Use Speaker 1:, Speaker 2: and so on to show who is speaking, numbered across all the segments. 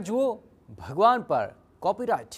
Speaker 1: જુઓ ભગવાન પર કોપીરાઇટ।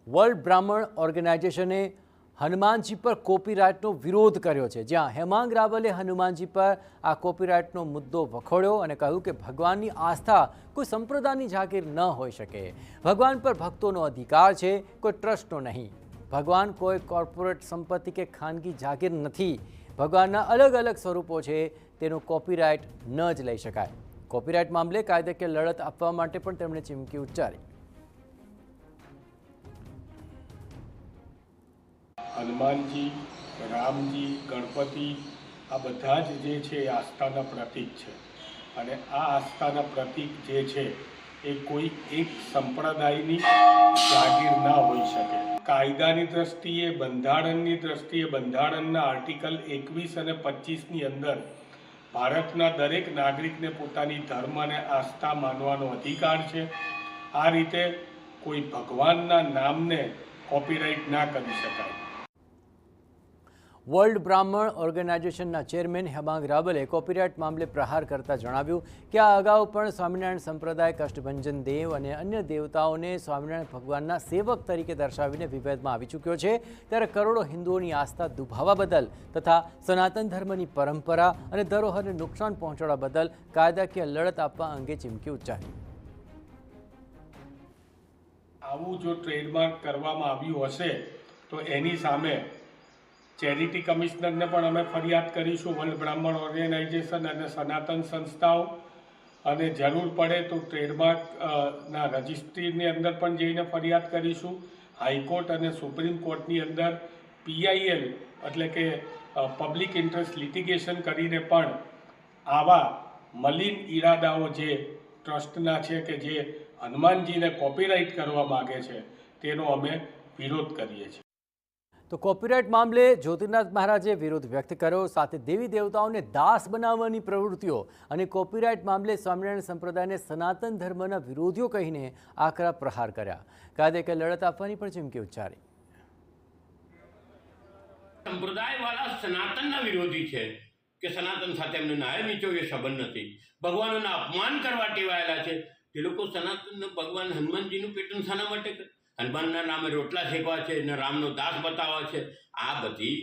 Speaker 1: વર્લ્ડ બ્રાહ્મણ ઓર્ગેનાઇઝેશને હનુમાનજી પર કોપીરાઇટનો વિરોધ કર્યો છે, જ્યાં હેમાંગ રાવલે હનુમાનજી પર આ કોપીરાઇટનો મુદ્દો વખોડ્યો અને કહ્યું કે ભગવાનની આસ્થા કોઈ સંપ્રદાયની જાગીર ન હોઈ શકે। ભગવાન પર ભક્તોનો અધિકાર છે, કોઈ ટ્રસ્ટનો નહીં। ભગવાન કોઈ કોર્પોરેટ સંપત્તિ કે ખાનગી જાગીર નથી। ભગવાનના અલગ અલગ સ્વરૂપો છે, તેનો કોપીરાઇટ ન જ લઈ શકાય। કોપીરાઇટ મામલે કાયદાકીય લડત આપવા માટે પણ તેમણે ચીમકી ઉચ્ચારી।
Speaker 2: હનુમાનજી, રામજી, ગણપતિ આ બધા જ જે છે એ આસ્થાના પ્રતીક છે અને આ આસ્થાના પ્રતીક જે છે એ કોઈ એક સંપ્રદાયની જાગીર ના હોઈ શકે। કાયદાની દ્રષ્ટિએ, બંધારણની દ્રષ્ટિએ બંધારણના આર્ટિકલ 21 અને 25ની અંદર ભારતના દરેક નાગરિકને પોતાની ધર્મ અને આસ્થા માનવાનો અધિકાર છે। આ રીતે કોઈ ભગવાનના નામને કોપીરાઇટ ના કરી શકાય।
Speaker 1: વર્લ્ડ બ્રાહ્મણ ઓર્ગેનાઇઝેશનના ચેરમેન હેમાંગ રાવલે કોપીરાઇટ મામલે પ્રહાર કરતા જણાવ્યું કે આ અગાઉ પણ સ્વામિનારાયણ સંપ્રદાય કષ્ટભંજન દેવ અને અન્ય દેવતાઓને સ્વામિનારાયણ ભગવાનના સેવક તરીકે દર્શાવીને વિવાદમાં આવી ચૂક્યો છે, ત્યારે કરોડો હિન્દુઓની આસ્થા દુભાવવા બદલ તથા સનાતન ધર્મની પરંપરા અને ધરોહરને નુકસાન પહોંચાડવા બદલ કાયદાકીય લડત આપવા અંગે ચીમકી ઉચ્ચારી।
Speaker 2: આવું જો ટ્રેડમાર્ક કરવામાં આવ્યું હશે તો એની સામે ચેરિટી કમિશનરને પણ અમે ફરિયાદ કરીશું, વર્લ્ડ બ્રાહ્મણ ઓર્ગેનાઇઝેશન અને સનાતન સંસ્થાઓ, અને જરૂર પડે તો ટ્રેડમાર્કના રજિસ્ટ્રીની અંદર પણ જઈને ફરિયાદ કરીશું। હાઈકોર્ટ અને સુપ્રીમ કોર્ટની અંદર PIL એટલે કે પબ્લિક ઇન્ટરેસ્ટ લિટિગેશન કરીને પણ આવા મલિન ઈરાદાઓ જે ટ્રસ્ટના છે કે જે હનુમાનજીને કોપીરાઇટ કરવા માગે છે તેનો અમે વિરોધ કરીએ છીએ।
Speaker 1: તો કોપીરાઇટ મામલે જ્યોતિર્નાથ મહારાજે વિરોધ વ્યક્ત કર્યો, સાથે દેવી દેવતાઓને દાસ બનાવવાની પ્રવૃત્તિઓ અને કોપીરાઇટ મામલે સ્વામિનારાયણ સંપ્રદાયને સનાતન ધર્મના વિરોધીઓ કહીને આકરા પ્રહાર કર્યા। કાયદાકીય લડત આપવાની પણ ચીમકી ઉચ્ચારી।
Speaker 3: સંપ્રદાયવાળા સનાતનના વિરોધી છે કે સનાતન સાથે એમને નાય નીચો એ સંબંધ નથી, ભગવાનોના અપમાન કરવા ટેવાયેલા છે। તે લોકો સનાતન ભગવાન હનુમાનજીનું પેટર્ન શાના માટે કરે? હનુમાનના નામે રોટલા શેકવા છે ને રામનો દાસ બતાવવા છે। આ બધી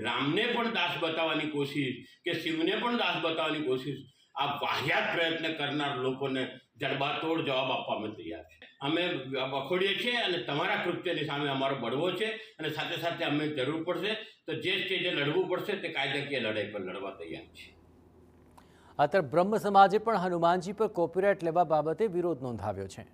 Speaker 3: રામને પણ દાસ બતાવવાની કોશિશ કે શિવને પણ દાસ બતાવવાની કોશિશ, આ વાહિયાત પ્રયત્ન કરનાર લોકોને જડબાતોડ જવાબ આપવા અમે તૈયાર છે। અમે વખોડીએ છીએ અને તમારા કૃત્યની સામે અમારો બળવો છે અને સાથે સાથે અમે જરૂર પડશે તો જે સ્ટેજે લડવું પડશે તે કાયદાકીય લડાઈ પર લડવા તૈયાર છે।
Speaker 1: આ તરફ બ્રહ્મ સમાજે પણ હનુમાનજી પર કોપીરાઇટ લેવા બાબતે વિરોધ નોંધાવ્યો છે।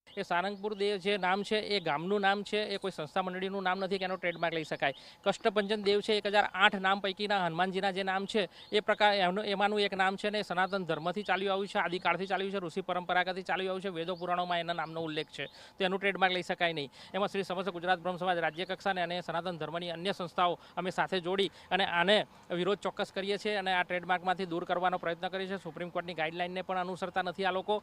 Speaker 4: એ સારંગપુર દેવ જે નામ છે એ ગામનું નામ છે, એ કોઈ સંસ્થા મંડળીનું નામ નથી કે એનો ટ્રેડમાર્ક લઈ શકાય। કષ્ટભંજન દેવ છે 1008 નામ પૈકીના હનુમાનજીના જે નામ છે એ પ્રકાર એમાંનું એક નામ છે ને સનાતન ધર્મથી ચાલ્યું આવ્યું છે, આદિકાળથી ચાલ્યું છે, ઋષિ પરંપરાગતથી ચાલ્યું આવ્યું છે, વેદો પુરાણોમાં એના નામનો ઉલ્લેખ છે, તો એનું ટ્રેડમાર્ક લઈ શકાય નહીં। એમાં શ્રી સમસ્ત ગુજરાત બ્રહ્મ સમાજ રાજ્ય કક્ષાને અને સનાતન ધર્મની અન્ય સંસ્થાઓ અમે સાથે જોડી અને આને વિરોધ ચોક્કસ કરીએ છીએ અને આ ટ્રેડમાર્કમાંથી દૂર કરવાનો પ્રયત્ન કરીએ છીએ। સુપ્રીમ કોર્ટની ગાઈડલાઇનને પણ અનુસરતા નથી આ લોકો।